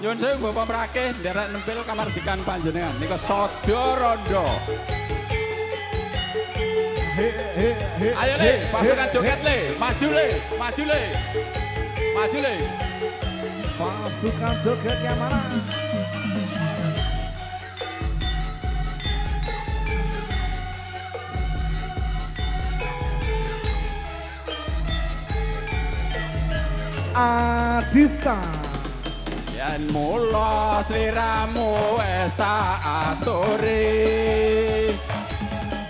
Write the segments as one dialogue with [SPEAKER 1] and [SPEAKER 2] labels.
[SPEAKER 1] Nyuwun sewu Bapak Mrakeh nderek nempel kamardikan panjenengan nika Sada Randha. Ayo le, pasukan joget le, maju le, maju le. Maju le.
[SPEAKER 2] Pasukan joget yang mana? Adista.
[SPEAKER 1] Yen mula sliramu wis tak aturi.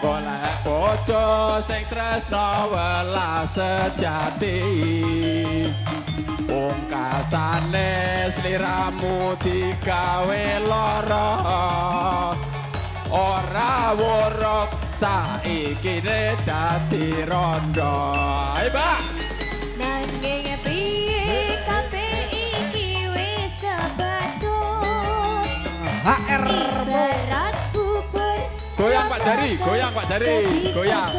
[SPEAKER 1] Golek bojo sing tresna welas sejati. Pungkasane sliramu digawe lara. Ora wuruk saiki dadi randha. Ayo, Pak.
[SPEAKER 3] Nanging piye kabeh iki wis kebacut.
[SPEAKER 2] HR
[SPEAKER 3] Ibarat bubur
[SPEAKER 1] Goyang Pak Jari, goyang Pak Jari, goyang.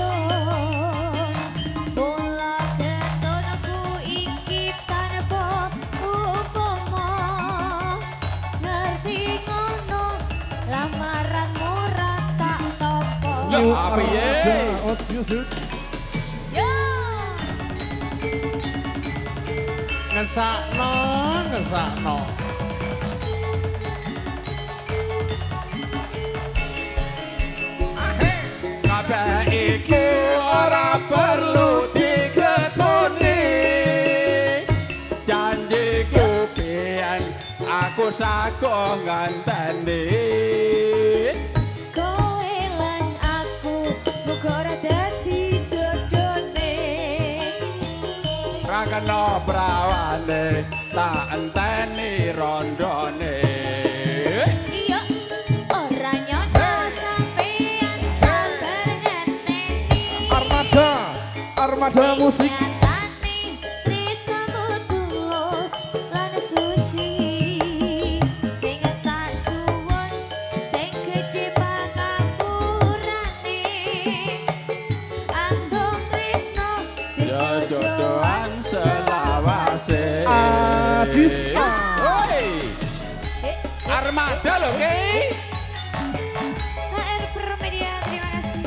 [SPEAKER 3] Bola ketonku iki tanpa upama. Ngerti ngono lamaranmu ra tak topo.
[SPEAKER 1] Loh, apa ye?
[SPEAKER 3] Yo.
[SPEAKER 2] Ngesakno, ngesakno.
[SPEAKER 1] Kabeh iki ora perlu digetoni. Janjiku pian aku sago nganteni.
[SPEAKER 3] Kowe lan aku muga ora dadi jodone.
[SPEAKER 1] Ra kena prawane tak enteni rondone.
[SPEAKER 3] Iya, ora nyono sampean sabar ngenteni.
[SPEAKER 2] Armada musik.
[SPEAKER 3] Nyatane tresnamu tulus lan suci. Sing tak suwun, sing gedhe pangapurane. Andong tresno
[SPEAKER 1] Jodohan selawase.
[SPEAKER 2] Adista.
[SPEAKER 1] Woi. Armada lho, Ki.
[SPEAKER 3] HR Promedia, terima kasih.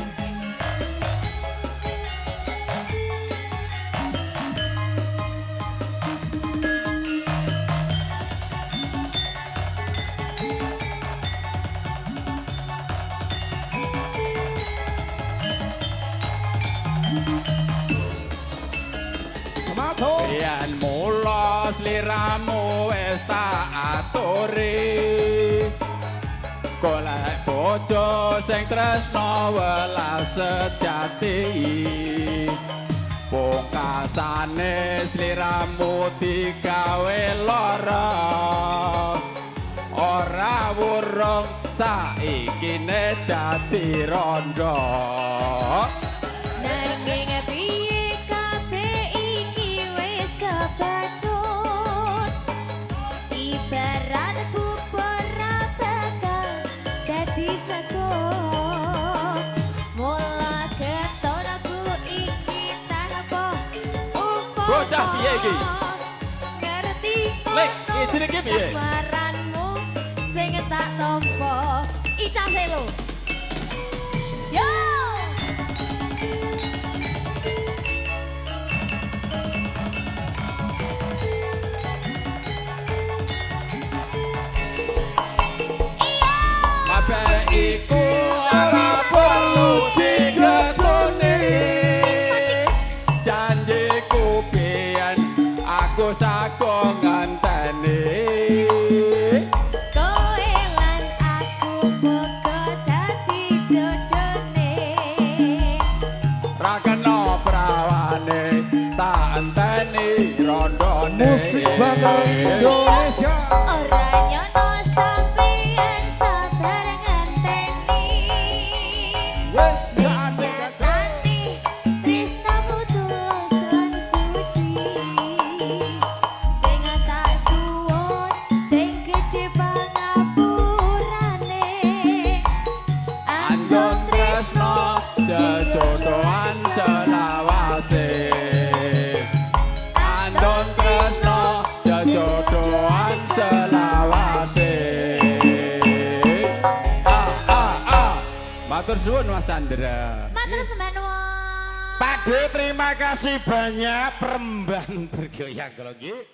[SPEAKER 2] Masuk.
[SPEAKER 1] Yen mula sliramu wis tak aturi. Golek bojo sing tresna welas sejati. Pungkasane sliramu digawe lara. Ora wurung saiki dadi randha.
[SPEAKER 3] Nanging piye kabeh iki wis kebacut. Ibarat bubur ra bakal dadi sego. Mula ketonku iki tanpa upama.
[SPEAKER 1] Bocah piye iki?
[SPEAKER 3] Ngerti
[SPEAKER 1] Lek, iki jenenge piye?
[SPEAKER 3] Lamaranmu sing tak tampa. Ica selo. Yo!
[SPEAKER 1] Kabeh iku ora perlu digetoni. Janjiku pian aku sago nganteni.
[SPEAKER 3] Kowe lan aku muga dadi jodone.
[SPEAKER 1] Ra kena prawane tak enteni rondone.
[SPEAKER 2] Musik Bangga Indonesia.
[SPEAKER 3] Ora nyono sampeyan sabar ngenteni.
[SPEAKER 2] Wes ade
[SPEAKER 3] Nyatane tresnamu tulus lan suci. Sing tak suwun, sing gedhe pangapurane.
[SPEAKER 1] Andon tresno jodohan selawase. Andon tresno jodohan selawase. Matur suwun Mas Chandra.
[SPEAKER 3] Matur sembah nuwun.
[SPEAKER 4] Pak De terima kasih banyak peremban bergoyang kalau gitu.